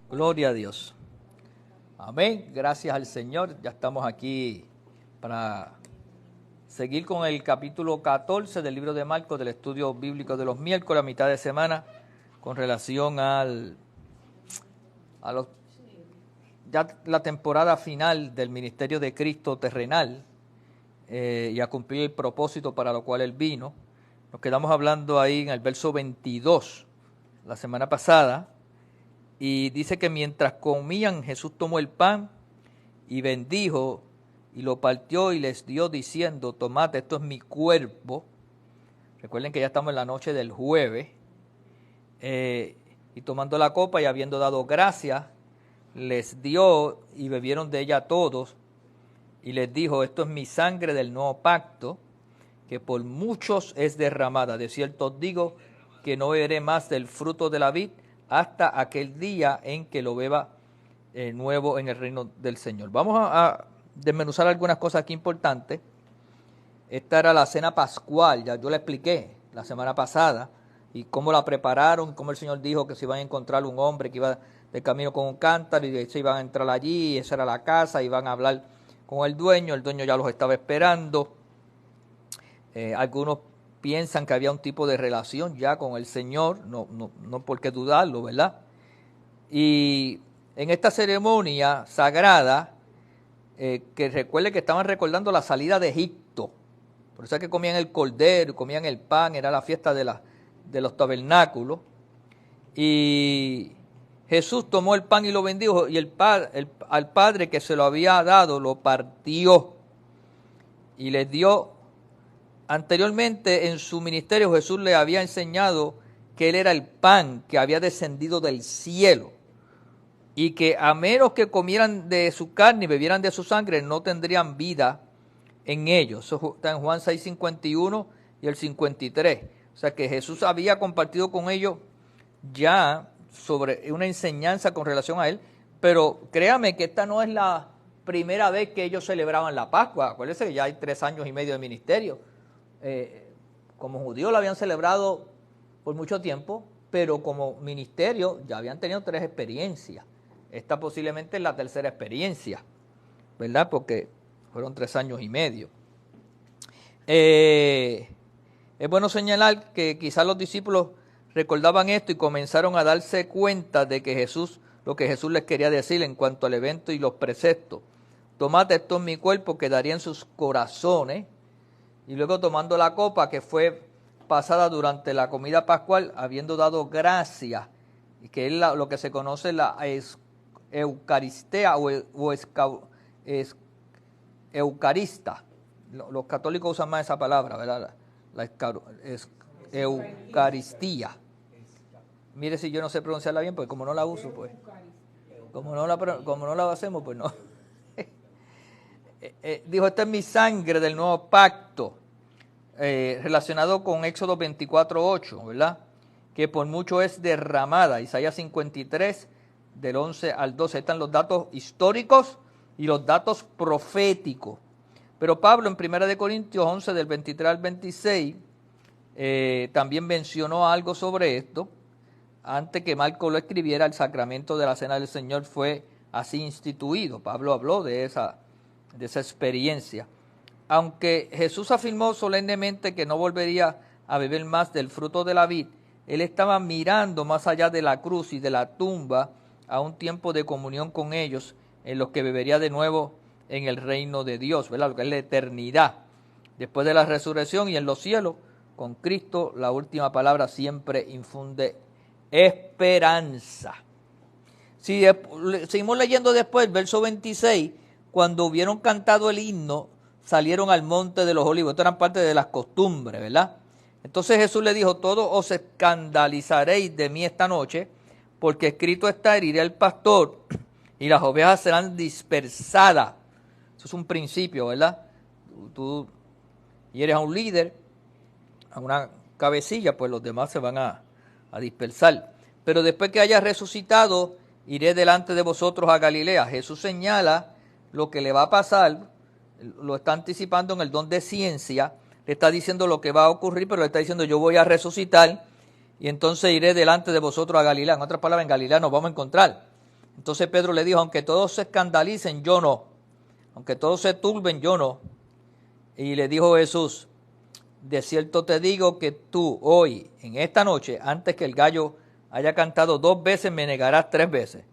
Gloria a Dios. Amén. Gracias al Señor. Ya estamos aquí para seguir con el capítulo 14 del libro de Marcos, del estudio bíblico de los miércoles a mitad de semana, con relación a ya la temporada final del ministerio de Cristo terrenal y a cumplir el propósito para lo cual Él vino. Nos quedamos hablando ahí en el verso 22 la semana pasada. Y dice que mientras comían, Jesús tomó el pan y bendijo y lo partió y les dio diciendo: tomad, esto es mi cuerpo. Recuerden que ya estamos en la noche del jueves. Y tomando la copa y habiendo dado gracias, les dio y bebieron de ella todos. Y les dijo: esto es mi sangre del nuevo pacto, que por muchos es derramada. De cierto os digo que no beberé más del fruto de la vid hasta aquel día en que lo beba nuevo en el reino del Señor. Vamos a desmenuzar algunas cosas aquí importantes. Esta era la cena pascual, ya yo la expliqué la semana pasada, y cómo la prepararon, cómo el Señor dijo que se iban a encontrar un hombre que iba de camino con un cántaro y se iban a entrar allí, y esa era la casa, iban a hablar con el dueño ya los estaba esperando. Algunos piensan que había un tipo de relación ya con el Señor, no por qué dudarlo, ¿verdad? Y en esta ceremonia sagrada, que recuerde que estaban recordando la salida de Egipto, por eso es que comían el cordero, comían el pan, era la fiesta de los tabernáculos, y Jesús tomó el pan y lo bendijo, y al Padre que se lo había dado, lo partió, y les dio. Anteriormente en su ministerio Jesús le había enseñado que Él era el pan que había descendido del cielo y que a menos que comieran de su carne y bebieran de su sangre no tendrían vida en ellos. Eso está en Juan 6:51 y el 53. O sea que Jesús había compartido con ellos ya sobre una enseñanza con relación a Él, pero créame que esta no es la primera vez que ellos celebraban la Pascua. Acuérdense que ya hay 3 años y medio de ministerio. Como judíos lo habían celebrado por mucho tiempo, pero como ministerio ya habían tenido 3 experiencias. Esta posiblemente es la tercera experiencia, ¿verdad? Porque fueron 3 años y medio. Es bueno señalar que quizás los discípulos recordaban esto y comenzaron a darse cuenta de que lo que Jesús les quería decir en cuanto al evento y los preceptos. Tomad, esto en mi cuerpo, quedaría en sus corazones. Y luego tomando la copa que fue pasada durante la comida pascual, habiendo dado gracias, y que es lo que se conoce la Eucaristía o Eucarista. Los católicos usan más esa palabra, ¿verdad? Eucaristía. Mire si yo no sé pronunciarla bien, porque como no la uso, pues. Como no la hacemos, pues no. Dijo: esta es mi sangre del nuevo pacto, relacionado con Éxodo 24:8, ¿verdad? Que por mucho es derramada. Isaías 53, del 11 al 12. Ahí están los datos históricos y los datos proféticos. Pero Pablo en 1 Corintios 11, del 23 al 26, también mencionó algo sobre esto. Antes que Marcos lo escribiera, el sacramento de la Cena del Señor fue así instituido. Pablo habló de esa experiencia. Aunque Jesús afirmó solemnemente que no volvería a beber más del fruto de la vid, Él estaba mirando más allá de la cruz y de la tumba a un tiempo de comunión con ellos, en los que bebería de nuevo en el reino de Dios, ¿verdad? Lo que es la eternidad. Después de la resurrección y en los cielos, con Cristo, la última palabra siempre infunde esperanza. Si seguimos leyendo después, el verso 26, cuando hubieron cantado el himno, salieron al monte de los olivos. Esto eran parte de las costumbres, ¿verdad? Entonces Jesús le dijo: todos os escandalizaréis de mí esta noche, porque escrito está: heriré al pastor y las ovejas serán dispersadas. Eso es un principio, ¿verdad? Tú hieres a un líder, a una cabecilla, pues los demás se van a dispersar. Pero después que haya resucitado, iré delante de vosotros a Galilea. Jesús señala lo que le va a pasar, lo está anticipando en el don de ciencia, le está diciendo lo que va a ocurrir, pero le está diciendo: yo voy a resucitar y entonces iré delante de vosotros a Galilea. En otras palabras, en Galilea nos vamos a encontrar. Entonces Pedro le dijo, aunque todos se escandalicen, yo no. Aunque todos se turben, yo no. Y le dijo Jesús, de cierto te digo que tú hoy, en esta noche, antes que el gallo haya cantado 2 veces, me negarás 3 veces.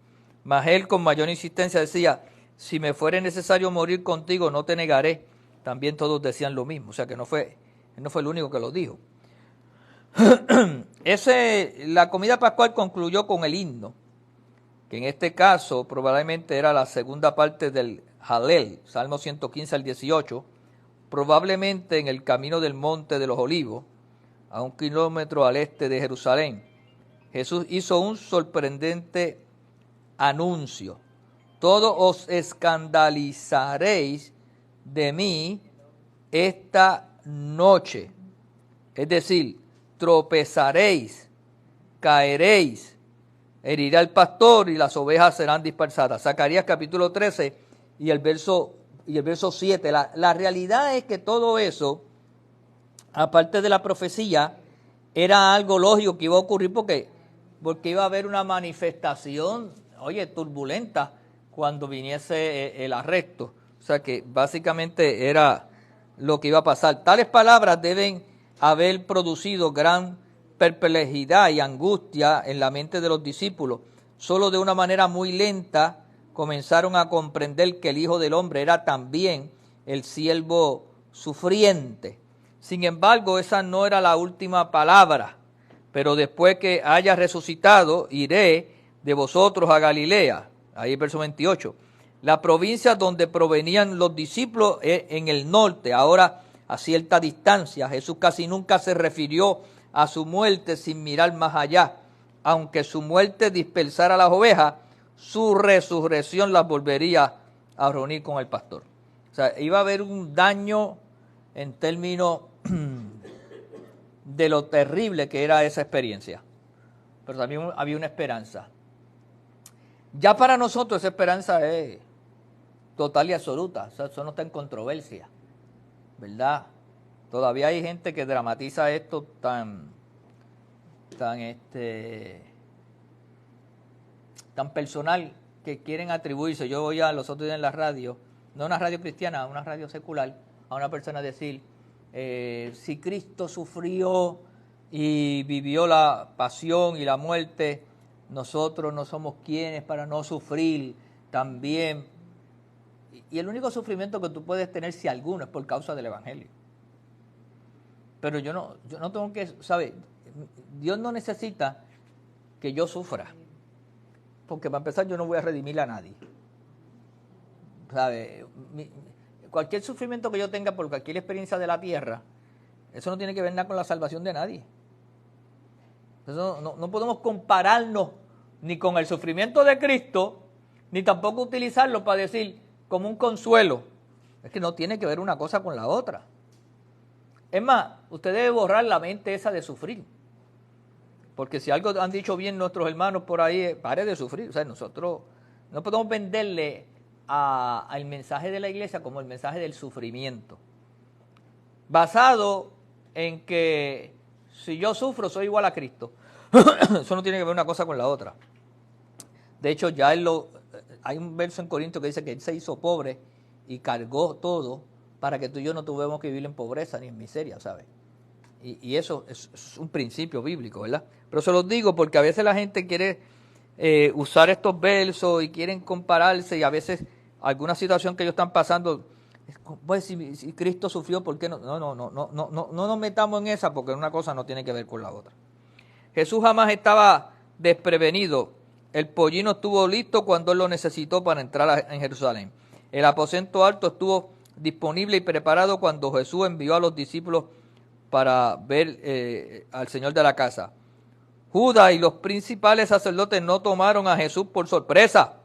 Mas él con mayor insistencia decía, si me fuere necesario morir contigo, no te negaré. También todos decían lo mismo, o sea que él no fue el único que lo dijo. La comida pascual concluyó con el himno, que en este caso probablemente era la segunda parte del Halel, Salmo 115 al 18, probablemente en el camino del Monte de los Olivos, a 1 kilómetro al este de Jerusalén. Jesús hizo un sorprendente anuncio. Todos os escandalizaréis de mí esta noche. Es decir, tropezaréis, caeréis, herirá el pastor y las ovejas serán dispersadas. Zacarías capítulo 13 y el verso 7. La realidad es que todo eso, aparte de la profecía, era algo lógico que iba a ocurrir porque iba a haber una manifestación, turbulenta cuando viniese el arresto. O sea que básicamente era lo que iba a pasar. Tales palabras deben haber producido gran perplejidad y angustia en la mente de los discípulos. Solo de una manera muy lenta comenzaron a comprender que el Hijo del Hombre era también el siervo sufriente. Sin embargo, esa no era la última palabra. Pero después que haya resucitado, iré de vosotros a Galilea. Ahí el verso 28. La provincia donde provenían los discípulos es en el norte, ahora a cierta distancia. Jesús casi nunca se refirió a su muerte sin mirar más allá. Aunque su muerte dispersara las ovejas, su resurrección las volvería a reunir con el pastor. O sea, iba a haber un daño en términos de lo terrible que era esa experiencia. Pero también había una esperanza. Ya para nosotros esa esperanza es total y absoluta. O sea, eso no está en controversia, ¿verdad? Todavía hay gente que dramatiza esto tan personal, que quieren atribuirse. Yo voy a los otros días en la radio, no una radio cristiana, una radio secular, a una persona decir, si Cristo sufrió y vivió la pasión y la muerte, nosotros no somos quienes para no sufrir también. Y el único sufrimiento que tú puedes tener, si alguno, es por causa del Evangelio. Pero yo no tengo que, ¿sabes? Dios no necesita que yo sufra, porque para empezar yo no voy a redimir a nadie. ¿Sabes? Cualquier sufrimiento que yo tenga por cualquier experiencia de la tierra, eso no tiene que ver nada con la salvación de nadie. Eso no podemos compararnos ni con el sufrimiento de Cristo, ni tampoco utilizarlo para decir como un consuelo. Es que no tiene que ver una cosa con la otra. Es más, usted debe borrar la mente esa de sufrir. Porque si algo han dicho bien nuestros hermanos por ahí, pare de sufrir. O sea, nosotros no podemos venderle al mensaje de la iglesia como el mensaje del sufrimiento. Basado en que si yo sufro soy igual a Cristo. Eso no tiene que ver una cosa con la otra. De hecho, ya hay un verso en Corintios que dice que Él se hizo pobre y cargó todo para que tú y yo no tuviéramos que vivir en pobreza ni en miseria, ¿sabes? Y eso es un principio bíblico, ¿verdad? Pero se los digo porque a veces la gente quiere usar estos versos y quieren compararse, y a veces alguna situación que ellos están pasando, pues si Cristo sufrió, ¿por qué no? No nos metamos en esa, porque una cosa no tiene que ver con la otra. Jesús jamás estaba desprevenido. El pollino estuvo listo cuando Él lo necesitó para entrar en Jerusalén. El aposento alto estuvo disponible y preparado cuando Jesús envió a los discípulos para ver al Señor de la casa. Judas y los principales sacerdotes no tomaron a Jesús por sorpresa,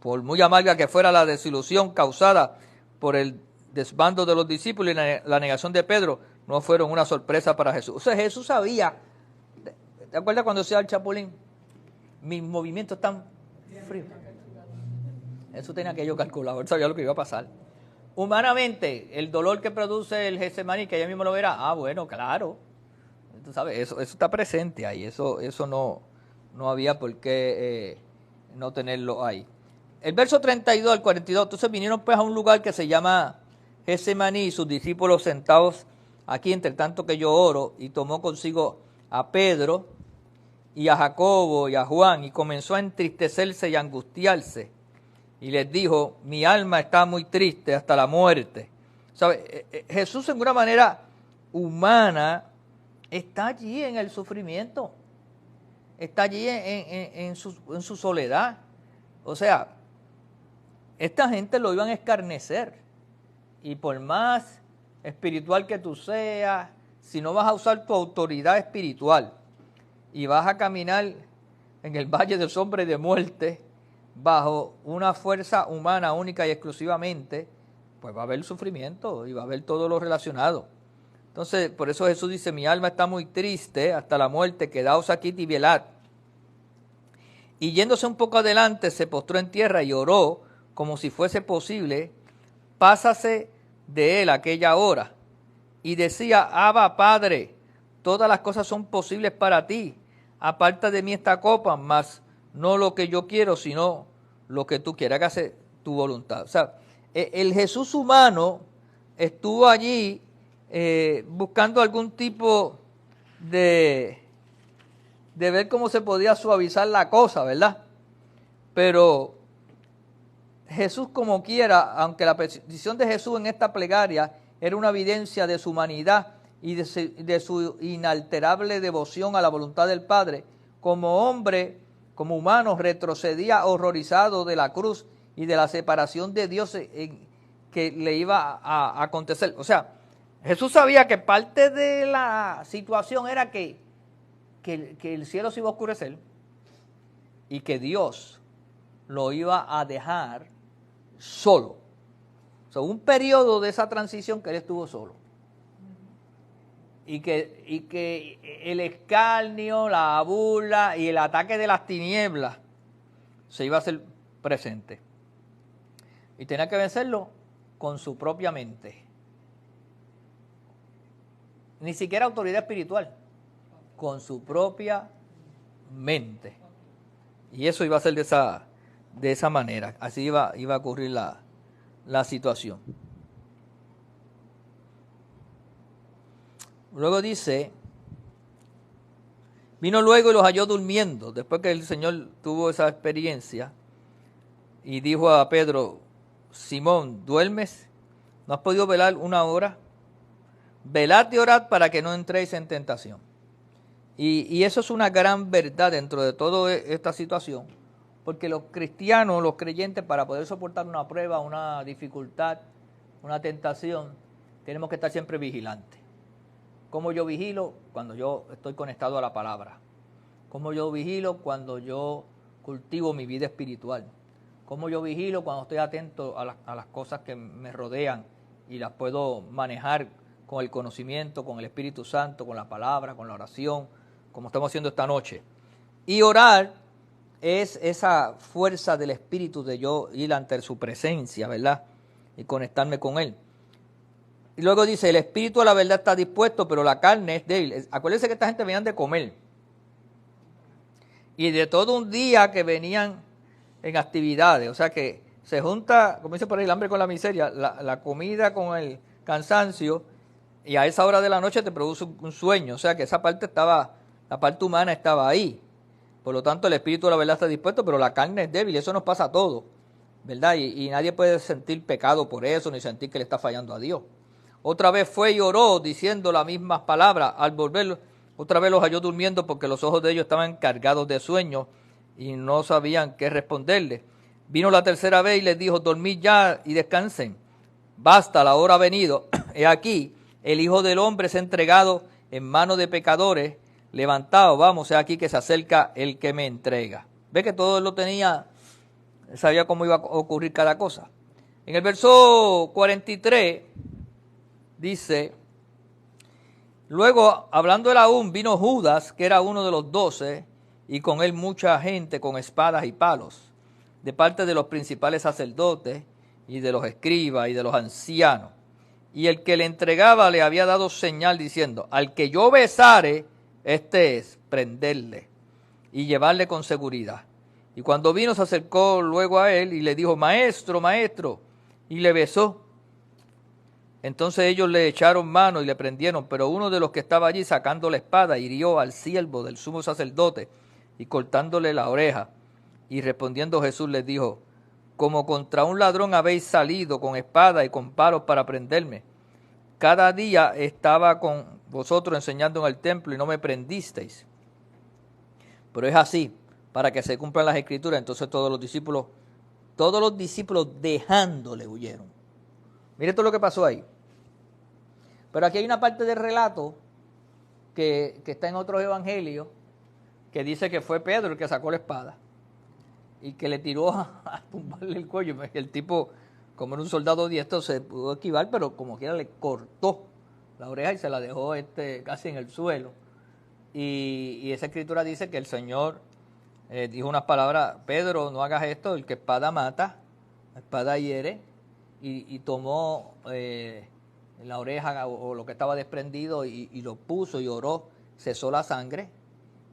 por muy amarga que fuera la desilusión causada por el desbando de los discípulos y la negación de Pedro, no fueron una sorpresa para Jesús. O sea, Jesús sabía. ¿Te acuerdas cuando decía el Chapulín? Mis movimientos están fríos. Eso tenía aquello calculado, él sabía lo que iba a pasar. Humanamente, el dolor que produce el Getsemaní, que ella mismo lo verá, bueno, claro. Tú sabes, eso está presente ahí, eso no había por qué no tenerlo ahí. El verso 32 al 42, entonces vinieron pues a un lugar que se llama Getsemaní y sus discípulos sentados aquí entre tanto que yo oro, y tomó consigo a Pedro y a Jacobo y a Juan y comenzó a entristecerse y a angustiarse y les dijo, mi alma está muy triste hasta la muerte. ¿Sabe? Jesús en una manera humana está allí en el sufrimiento, está allí en su soledad. O sea, esta gente lo iban a escarnecer, y por más espiritual que tú seas, si no vas a usar tu autoridad espiritual y vas a caminar en el valle de sombra y de muerte bajo una fuerza humana única y exclusivamente, pues va a haber sufrimiento y va a haber todo lo relacionado. Entonces, por eso Jesús dice, mi alma está muy triste hasta la muerte, quedaos aquí y velad. Y yéndose un poco adelante, se postró en tierra y oró como si fuese posible, pásase de él aquella hora. Y decía, Abba, Padre, todas las cosas son posibles para ti. Aparta de mí esta copa, mas no lo que yo quiero, sino lo que tú quieras, hágase tu voluntad. O sea, el Jesús humano estuvo allí buscando algún tipo de ver cómo se podía suavizar la cosa, ¿verdad? Pero Jesús, como quiera, aunque la petición de Jesús en esta plegaria era una evidencia de su humanidad y de su inalterable devoción a la voluntad del Padre, como hombre, como humano, retrocedía horrorizado de la cruz y de la separación de Dios que le iba a acontecer. O sea, Jesús sabía que parte de la situación era que el cielo se iba a oscurecer y que Dios lo iba a dejar solo. O sea, un periodo de esa transición que él estuvo solo. Y que el escarnio, la burla y el ataque de las tinieblas se iba a hacer presente. Y tenía que vencerlo con su propia mente. Ni siquiera autoridad espiritual, con su propia mente. Y eso iba a ser de esa manera. Así iba a ocurrir la situación. Luego dice, vino luego y los halló durmiendo, después que el Señor tuvo esa experiencia, y dijo a Pedro, Simón, ¿duermes? ¿No has podido velar una hora? Velad y orad para que no entréis en tentación. Y eso es una gran verdad dentro de toda esta situación, porque los cristianos, los creyentes, para poder soportar una prueba, una dificultad, una tentación, tenemos que estar siempre vigilantes. ¿Cómo yo vigilo? Cuando yo estoy conectado a la palabra. ¿Cómo yo vigilo? Cuando yo cultivo mi vida espiritual. ¿Cómo yo vigilo? Cuando estoy atento a las cosas que me rodean y las puedo manejar con el conocimiento, con el Espíritu Santo, con la palabra, con la oración, como estamos haciendo esta noche. Y orar es esa fuerza del Espíritu de yo ir ante su presencia, ¿verdad? Y conectarme con Él. Y luego dice, el espíritu a la verdad está dispuesto, pero la carne es débil. Acuérdense que esta gente venían de comer. Y de todo un día que venían en actividades. O sea que se junta, como dice por ahí, el hambre con la miseria, la comida con el cansancio, y a esa hora de la noche te produce un sueño. O sea que esa parte estaba, la parte humana estaba ahí. Por lo tanto, el espíritu a la verdad está dispuesto, pero la carne es débil. Eso nos pasa a todos, ¿verdad? Y nadie puede sentir pecado por eso, ni sentir que le está fallando a Dios. Otra vez fue y oró diciendo las mismas palabras. Al volver, otra vez los halló durmiendo porque los ojos de ellos estaban cargados de sueño y no sabían qué responderle. Vino la tercera vez y les dijo, dormid ya y descansen. Basta, la hora ha venido. He aquí, el Hijo del Hombre es entregado en manos de pecadores. Levantaos, vamos, he aquí que se acerca el que me entrega. ¿Ve que todo lo tenía? Sabía cómo iba a ocurrir cada cosa. En el verso 43... dice, luego, hablando él aún, vino Judas, que era uno de los 12, y con él mucha gente con espadas y palos, de parte de los principales sacerdotes, y de los escribas, y de los ancianos. Y el que le entregaba le había dado señal diciendo, al que yo besare, este es, prenderle, y llevarle con seguridad. Y cuando vino se acercó luego a él y le dijo, maestro, maestro, y le besó. Entonces ellos le echaron mano y le prendieron, pero uno de los que estaba allí sacando la espada hirió al siervo del sumo sacerdote y cortándole la oreja. Y respondiendo Jesús les dijo, como contra un ladrón habéis salido con espada y con palos para prenderme. Cada día estaba con vosotros enseñando en el templo y no me prendisteis. Pero es así, para que se cumplan las escrituras. Entonces todos los discípulos dejándole huyeron. Mire todo lo que pasó ahí. Pero aquí hay una parte del relato que está en otros evangelios que dice que fue Pedro el que sacó la espada y que le tiró a tumbarle el cuello. El tipo, como era un soldado diestro, se pudo esquivar, pero como quiera le cortó la oreja y se la dejó casi en el suelo. Y esa escritura dice que el Señor dijo unas palabras, Pedro, no hagas esto, el que espada mata, la espada hiere, y tomó la oreja o lo que estaba desprendido y lo puso y oró, cesó la sangre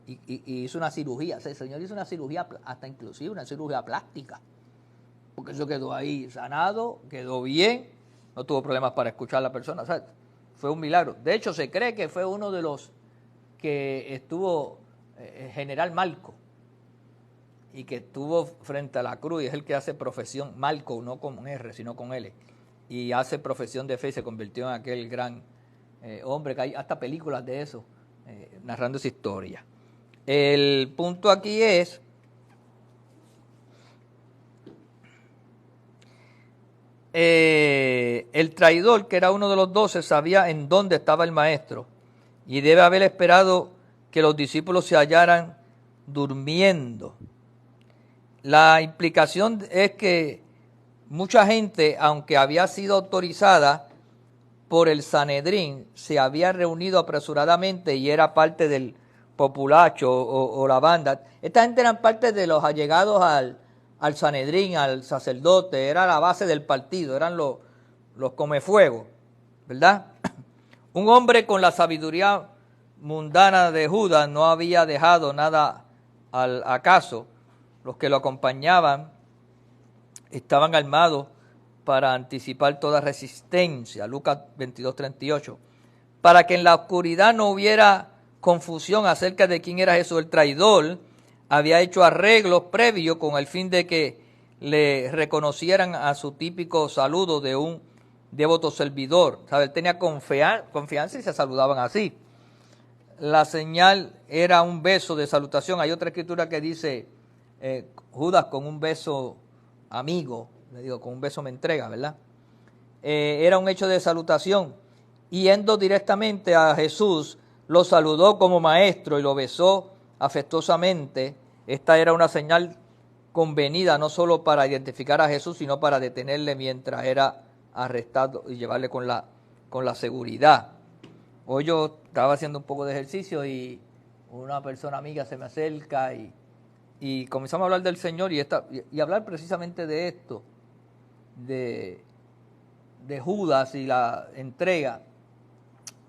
y hizo una cirugía. O sea, el Señor hizo una cirugía, hasta inclusive una cirugía plástica, porque eso quedó ahí sanado, quedó bien, no tuvo problemas para escuchar a la persona. O sea, fue un milagro. De hecho, se cree que fue uno de los que estuvo general Malco y que estuvo frente a la cruz, y es el que hace profesión, Malco, no con R, sino con L, y hace profesión de fe y se convirtió en aquel gran hombre, que hay hasta películas de eso, narrando esa historia. El punto aquí es el traidor, que era uno de los 12, sabía en dónde estaba el maestro y debe haber esperado que los discípulos se hallaran durmiendo. La implicación es que mucha gente, aunque había sido autorizada por el Sanedrín, se había reunido apresuradamente y era parte del populacho o la banda. Esta gente eran parte de los allegados al Sanedrín, al sacerdote, era la base del partido, eran los comefuegos, ¿verdad? Un hombre con la sabiduría mundana de Judas no había dejado nada al acaso. Los que lo acompañaban estaban armados para anticipar toda resistencia, Lucas 22:38, para que en la oscuridad no hubiera confusión acerca de quién era Jesús. El traidor había hecho arreglos previos con el fin de que le reconocieran a su típico saludo de un devoto servidor. ¿Sabe? Él tenía confianza y se saludaban así. La señal era un beso de salutación. Hay otra escritura que dice, Judas con un beso amigo, le digo, con un beso me entrega, ¿verdad? Era un hecho de salutación. Yendo directamente a Jesús, lo saludó como maestro y lo besó afectuosamente. Esta era una señal convenida no solo para identificar a Jesús, sino para detenerle mientras era arrestado y llevarle con la seguridad. Hoy yo estaba haciendo un poco de ejercicio y una persona amiga se me acerca y comenzamos a hablar del Señor y hablar precisamente de esto, de Judas y la entrega.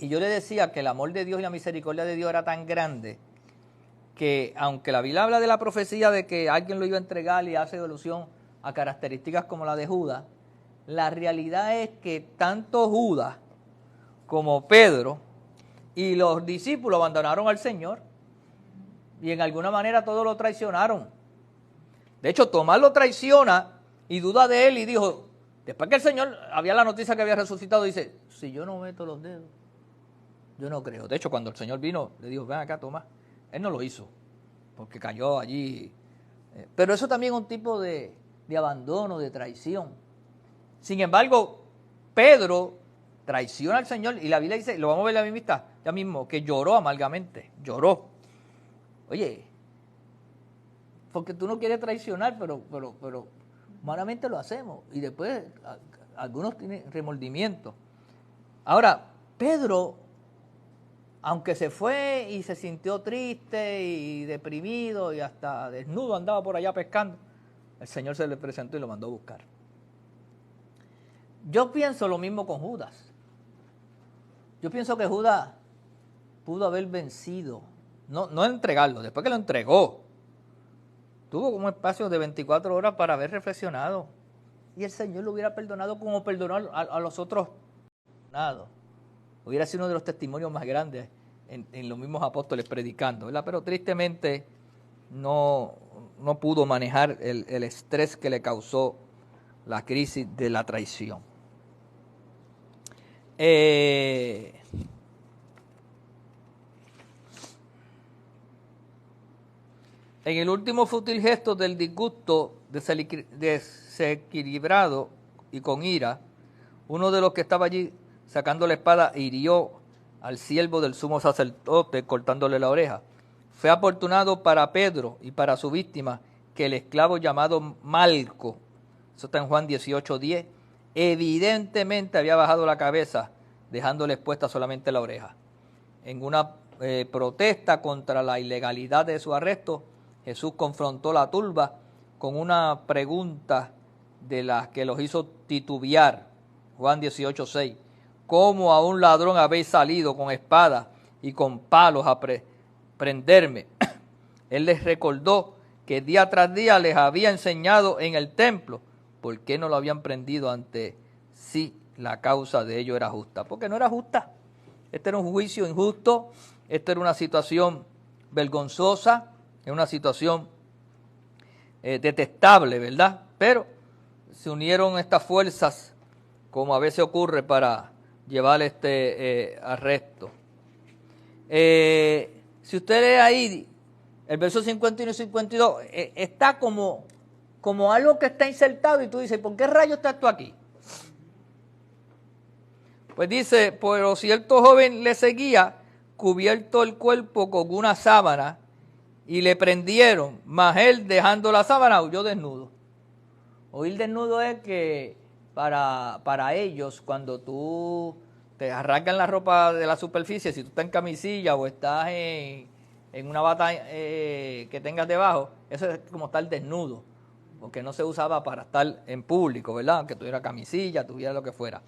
Y yo le decía que el amor de Dios y la misericordia de Dios era tan grande que, aunque la Biblia habla de la profecía de que alguien lo iba a entregar y hace alusión a características como la de Judas, la realidad es que tanto Judas como Pedro y los discípulos abandonaron al Señor y en alguna manera todos lo traicionaron. De hecho, Tomás lo traiciona y duda de él y dijo, después que el Señor, había la noticia que había resucitado, dice, si yo no meto los dedos, yo no creo. De hecho, cuando el Señor vino, le dijo, ven acá, Tomás. Él no lo hizo, porque cayó allí. Pero eso también es un tipo de abandono, de traición. Sin embargo, Pedro traiciona al Señor y la Biblia dice, lo vamos a ver la misma ya mismo, que lloró amargamente, lloró. Oye, porque tú no quieres traicionar, pero humanamente lo hacemos. Y después algunos tienen remordimiento. Ahora, Pedro, aunque se fue y se sintió triste y deprimido y hasta desnudo andaba por allá pescando, el Señor se le presentó y lo mandó a buscar. Yo pienso lo mismo con Judas. Yo pienso que Judas pudo haber vencido, no entregarlo, después que lo entregó, Tuvo un espacio de 24 horas para haber reflexionado. Y el Señor lo hubiera perdonado como perdonó a los otros. Hubiera sido uno de los testimonios más grandes en los mismos apóstoles predicando, ¿verdad? Pero tristemente no pudo manejar el estrés que le causó la crisis de la traición. En el último fútil gesto del disgusto desequilibrado y con ira, uno de los que estaba allí sacando la espada hirió al siervo del sumo sacerdote cortándole la oreja. Fue afortunado para Pedro y para su víctima que el esclavo llamado Malco, eso está en Juan 18:10, evidentemente había bajado la cabeza dejándole expuesta solamente la oreja. En una protesta contra la ilegalidad de su arresto, Jesús confrontó la turba con una pregunta de las que los hizo titubear. Juan 18:6. ¿Cómo a un ladrón habéis salido con espada y con palos a prenderme? Él les recordó que día tras día les había enseñado en el templo. ¿Por qué no lo habían prendido ante sí? La causa de ello era justa. Porque no era justa. Este era un juicio injusto. Esta era una situación vergonzosa. Es una situación detestable, ¿verdad? Pero se unieron estas fuerzas, como a veces ocurre, para llevar este arresto. Si usted lee ahí el verso 51 y 52, está como algo que está insertado y tú dices, ¿por qué rayos está esto aquí? Pues dice, pero cierto joven le seguía, cubierto el cuerpo con una sábana, y le prendieron, mas él dejando la sábana huyó desnudo. Huir desnudo es que para ellos, cuando tú te arrancan la ropa de la superficie, si tú estás en camisilla o estás en una bata que tengas debajo, eso es como estar desnudo, porque no se usaba para estar en público, ¿verdad? Aunque tuviera camisilla, tuviera lo que fuera.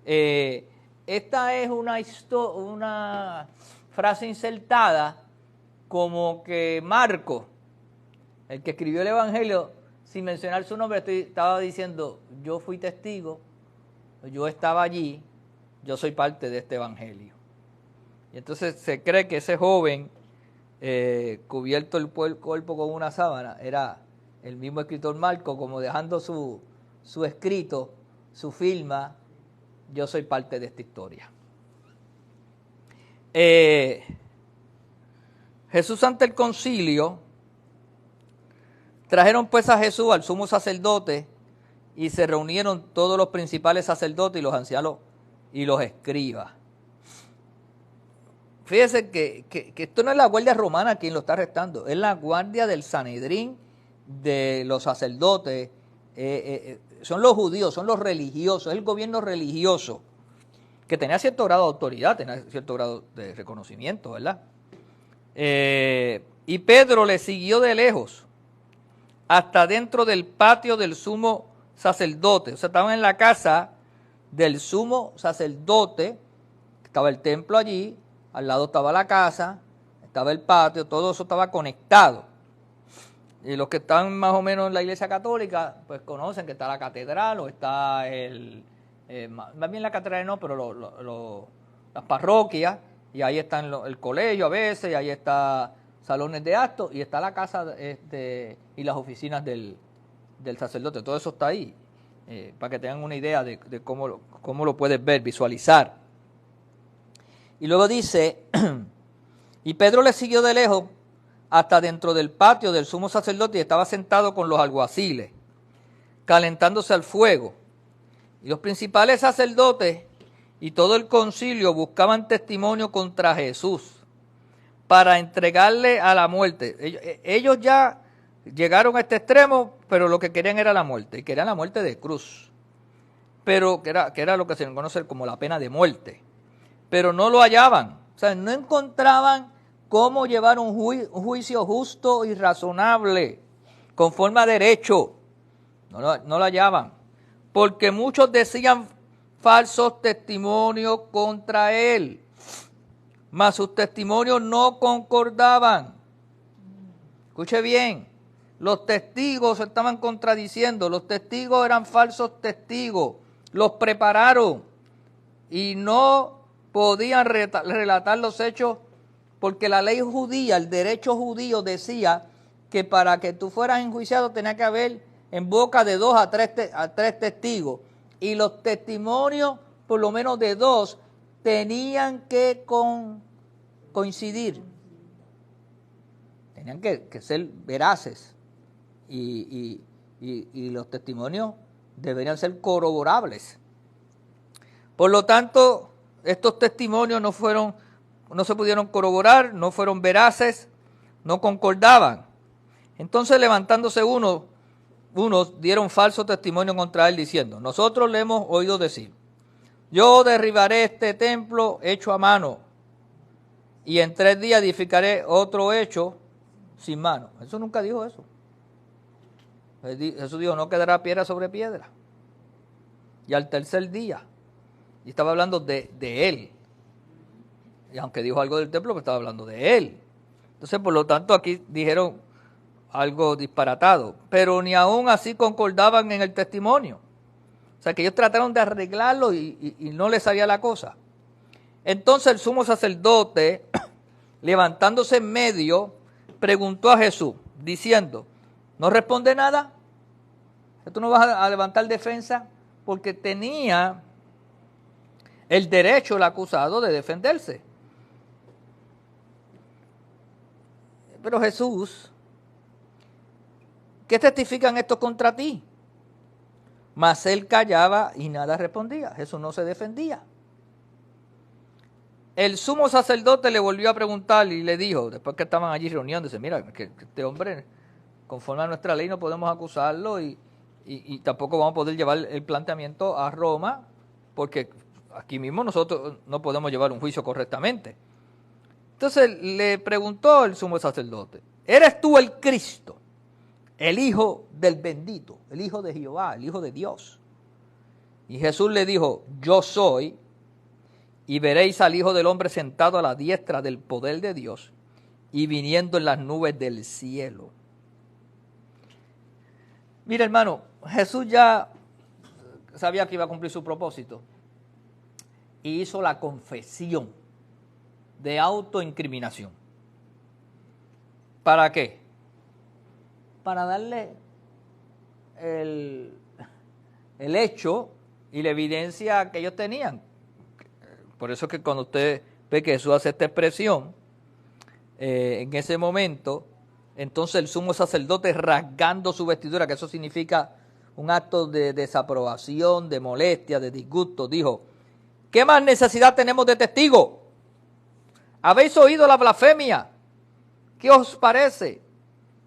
Esta es una frase insertada como que Marco, el que escribió el Evangelio, sin mencionar su nombre, estaba diciendo, yo fui testigo, yo estaba allí, yo soy parte de este Evangelio. Y entonces se cree que ese joven, cubierto el cuerpo con una sábana, era el mismo escritor Marco, como dejando su escrito, su firma, yo soy parte de esta historia. Jesús ante el concilio, trajeron pues a Jesús al sumo sacerdote y se reunieron todos los principales sacerdotes y los ancianos y los escribas. Fíjese que esto no es la guardia romana quien lo está arrestando, es la guardia del Sanedrín, de los sacerdotes, son los judíos, son los religiosos, es el gobierno religioso, que tenía cierto grado de autoridad, tenía cierto grado de reconocimiento, ¿verdad? Y Pedro le siguió de lejos hasta dentro del patio del sumo sacerdote. O sea, estaban en la casa del sumo sacerdote, estaba el templo allí, al lado estaba la casa, estaba el patio, todo eso estaba conectado. Y los que están más o menos en la iglesia católica, pues conocen que está la catedral o está más bien la catedral no, pero las parroquias, y ahí están el colegio a veces, y ahí está salones de actos, y está la casa y las oficinas del sacerdote. Todo eso está ahí, para que tengan una idea de cómo lo puedes ver, visualizar. Y luego dice, y Pedro le siguió de lejos hasta dentro del patio del sumo sacerdote y estaba sentado con los alguaciles, calentándose al fuego. Y los principales sacerdotes y todo el concilio buscaban testimonio contra Jesús para entregarle a la muerte. Ellos ya llegaron a este extremo, pero lo que querían era la muerte, y querían la muerte de cruz, pero que era lo que se conoce como la pena de muerte. Pero no lo hallaban, o sea, no encontraban cómo llevar un juicio justo y razonable, conforme a derecho. No lo hallaban, porque muchos decían falsos testimonios contra él, mas sus testimonios no concordaban. Escuche bien, los testigos se estaban contradiciendo, los testigos eran falsos testigos, los prepararon y no podían relatar los hechos porque la ley judía, el derecho judío decía que para que tú fueras enjuiciado tenía que haber en boca de 2 a 3 testigos y los testimonios, por lo menos de 2, tenían que coincidir, tenían que ser veraces. Y los testimonios deberían ser corroborables. Por lo tanto, estos testimonios no se pudieron corroborar, no fueron veraces, no concordaban. Entonces, levantándose unos dieron falso testimonio contra él diciendo: nosotros le hemos oído decir, yo derribaré este templo hecho a mano y en 3 días edificaré otro hecho sin mano. Jesús nunca dijo eso. Jesús dijo, no quedará piedra sobre piedra. Y al 3er día, y estaba hablando de él. Y aunque dijo algo del templo, pero estaba hablando de él. Entonces, por lo tanto, aquí dijeron algo disparatado. Pero ni aún así concordaban en el testimonio. O sea, que ellos trataron de arreglarlo y no les salía la cosa. Entonces el sumo sacerdote, levantándose en medio, preguntó a Jesús, diciendo, ¿no responde nada? ¿Tú no vas a levantar defensa? Porque tenía el derecho el acusado de defenderse. Pero Jesús, ¿qué testifican estos contra ti? Mas él callaba y nada respondía. Jesús no se defendía. El sumo sacerdote le volvió a preguntar y le dijo, después que estaban allí reuniéndose, mira, que este hombre, conforme a nuestra ley, no podemos acusarlo y tampoco vamos a poder llevar el planteamiento a Roma, porque aquí mismo nosotros no podemos llevar un juicio correctamente. Entonces le preguntó el sumo sacerdote, ¿eres tú el Cristo, el Hijo del bendito, el Hijo de Jehová, el Hijo de Dios? Y Jesús le dijo, yo soy, y veréis al Hijo del Hombre sentado a la diestra del poder de Dios y viniendo en las nubes del cielo. Mira, hermano, Jesús ya sabía que iba a cumplir su propósito y hizo la confesión de autoincriminación. ¿Para qué? Para darle el hecho y la evidencia que ellos tenían. Por eso es que cuando usted ve que Jesús hace esta expresión, en ese momento, entonces el sumo sacerdote rasgando su vestidura, que eso significa un acto de desaprobación, de molestia, de disgusto, dijo, ¿qué más necesidad tenemos de testigo? ¿Habéis oído la blasfemia? ¿Qué os parece?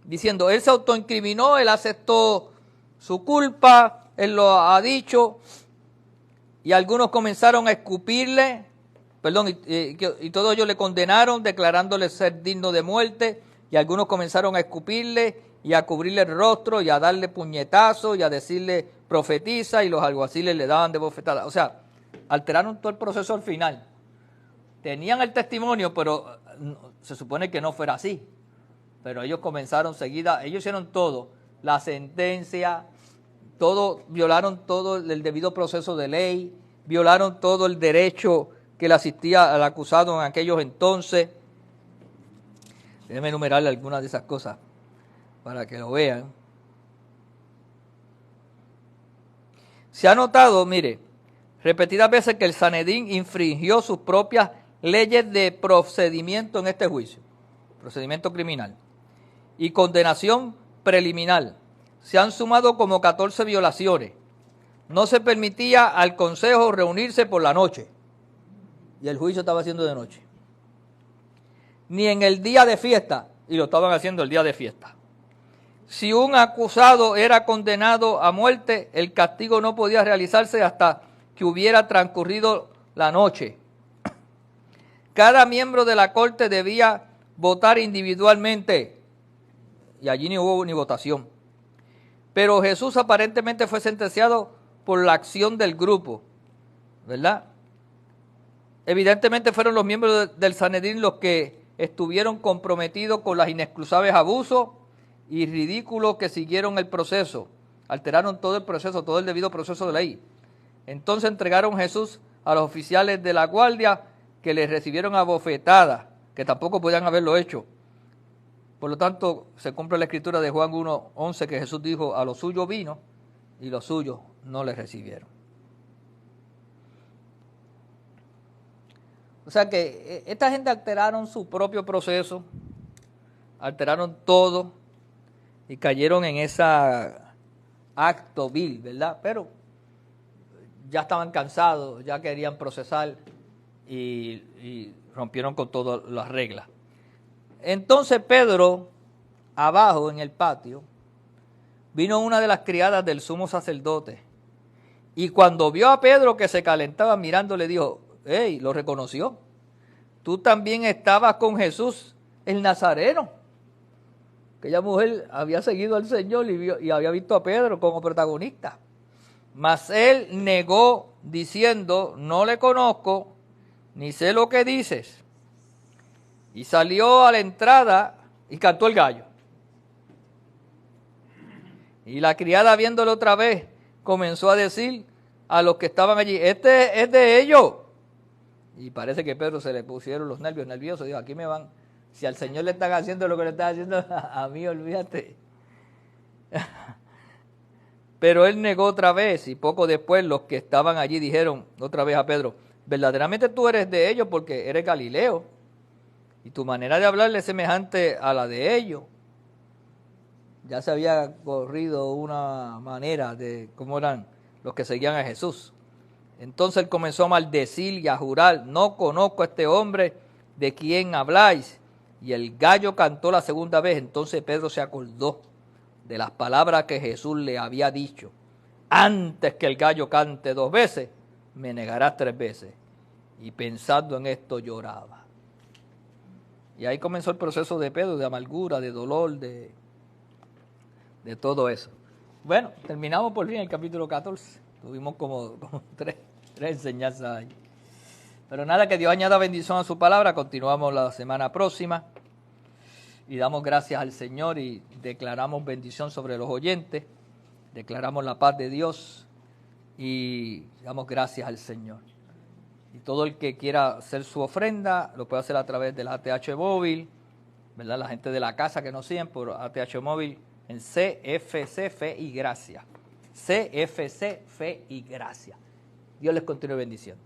Diciendo, él se autoincriminó, él aceptó su culpa, él lo ha dicho, y algunos comenzaron a escupirle, y todos ellos le condenaron, declarándole ser digno de muerte, y algunos comenzaron a escupirle y a cubrirle el rostro y a darle puñetazos y a decirle profetiza, y los alguaciles le daban de bofetadas. O sea, alteraron todo el proceso al final. Tenían el testimonio, pero se supone que no fuera así. Pero ellos comenzaron seguida, ellos hicieron todo, la sentencia, todo, violaron todo el debido proceso de ley, violaron todo el derecho que le asistía al acusado en aquellos entonces. Déjenme enumerarle algunas de esas cosas para que lo vean. Se ha notado, mire, repetidas veces que el Sanedrín infringió sus propias leyes de procedimiento en este juicio, procedimiento criminal, y condenación preliminar. Se han sumado como 14 violaciones. No se permitía al consejo reunirse por la noche, y el juicio estaba haciendo de noche. Ni en el día de fiesta, y lo estaban haciendo el día de fiesta. Si un acusado era condenado a muerte, el castigo no podía realizarse hasta que hubiera transcurrido la noche. Cada miembro de la corte debía votar individualmente, y allí no hubo ni votación. Pero Jesús aparentemente fue sentenciado por la acción del grupo, ¿verdad? Evidentemente fueron los miembros del Sanedrín los que estuvieron comprometidos con los inexcusables abusos y ridículos que siguieron el proceso, alteraron todo el proceso, todo el debido proceso de ley. Entonces entregaron a Jesús a los oficiales de la guardia, que le recibieron a bofetadas, que tampoco podían haberlo hecho. Por lo tanto, se cumple la escritura de Juan 1:11, que Jesús dijo: a los suyos vino y los suyos no le recibieron. O sea que esta gente alteraron su propio proceso, alteraron todo y cayeron en ese acto vil, ¿verdad? Pero ya estaban cansados, ya querían procesar y rompieron con todas las reglas. Entonces Pedro, abajo en el patio, vino una de las criadas del sumo sacerdote, y cuando vio a Pedro que se calentaba mirando, le dijo: hey, lo reconoció, tú también estabas con Jesús el Nazareno. Aquella mujer había seguido al Señor y había visto a Pedro como protagonista. Mas él negó, diciendo: no le conozco, ni sé lo que dices. Y salió a la entrada y cantó el gallo. Y la criada, viéndolo otra vez, comenzó a decir a los que estaban allí: este es de ellos. Y parece que a Pedro se le pusieron los nervios nerviosos. Dijo: aquí me van. Si al Señor le están haciendo lo que le están haciendo a mí, olvídate. Pero él negó otra vez, y poco después los que estaban allí dijeron otra vez a Pedro: verdaderamente tú eres de ellos, porque eres Galileo, y tu manera de hablarle es semejante a la de ellos. Ya se había corrido una manera de cómo eran los que seguían a Jesús. Entonces él comenzó a maldecir y a jurar: no conozco a este hombre de quien habláis. Y el gallo cantó la segunda vez. Entonces Pedro se acordó de las palabras que Jesús le había dicho: antes que el gallo cante 2 veces, me negarás 3 veces. Y pensando en esto lloraba. Y ahí comenzó el proceso de Pedro, de amargura, de dolor, de todo eso. Bueno, terminamos por fin el capítulo 14. Tuvimos como tres enseñanzas ahí. Pero nada, que Dios añada bendición a su palabra. Continuamos la semana próxima. Y damos gracias al Señor y declaramos bendición sobre los oyentes. Declaramos la paz de Dios y damos gracias al Señor. Y todo el que quiera hacer su ofrenda lo puede hacer a través del ATH móvil, ¿verdad? La gente de la casa que nos siguen por ATH móvil en CFC Fe y Gracia. CFC Fe y Gracia. Dios les continúe bendiciendo.